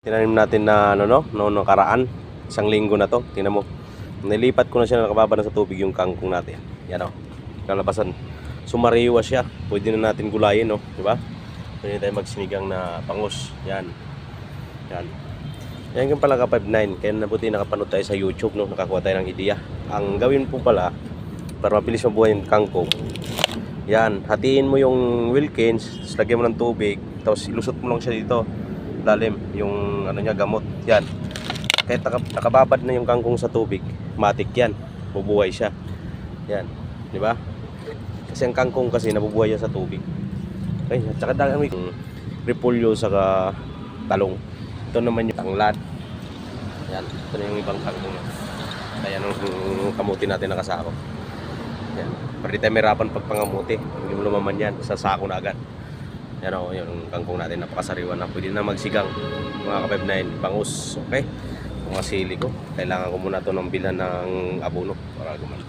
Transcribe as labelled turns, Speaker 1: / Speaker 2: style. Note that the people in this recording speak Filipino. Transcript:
Speaker 1: Tinanim natin na noong nakaraan, isang linggo na to. Tingnan mo. Nilipat ko na siya, nakababa na sa tubig yung kangkong natin. Yan oh. Kalabasan. Sumariwa siya. Pwede na natin gulayin, no, di ba? Pwede tayo magsinigang na bangus. Yan. Yan. Yan yung pala ka 5.9. Kaya nabuti nakapanood tayo sa YouTube, no. Nakakuha tayo ng ideya. Ang gawin po pala para mabilis mabuhay yung kangkong. Yan, hatiin mo yung Wilkins, lagyan mo ng tubig, tapos ilusot mo lang siya dito. Lalim yung niya, gamot. Yan. Kahit nakababad na yung kangkong sa tubig, matik yan. Bubuhay siya. Yan. Di ba? Kasi ang kangkong kasi nabubuhay yan sa tubig. Okay, at saka dami repolyo sa talong. Ito naman yung tanglad. Yan. Ito na yung ibang kangkong. Kaya nung kamuti natin nakasako. Yan. Para di tayo merapan pagpangamuti. Hindi mo lumaman yan. Sa sako na agad. Yan o, yung kangkong natin, napakasariwa na. Pwede na magsigang, mga ka-5.9, bangus. Okay? Mga sili ko, kailangan ko muna ito ng bilhan ng abono para gumanda.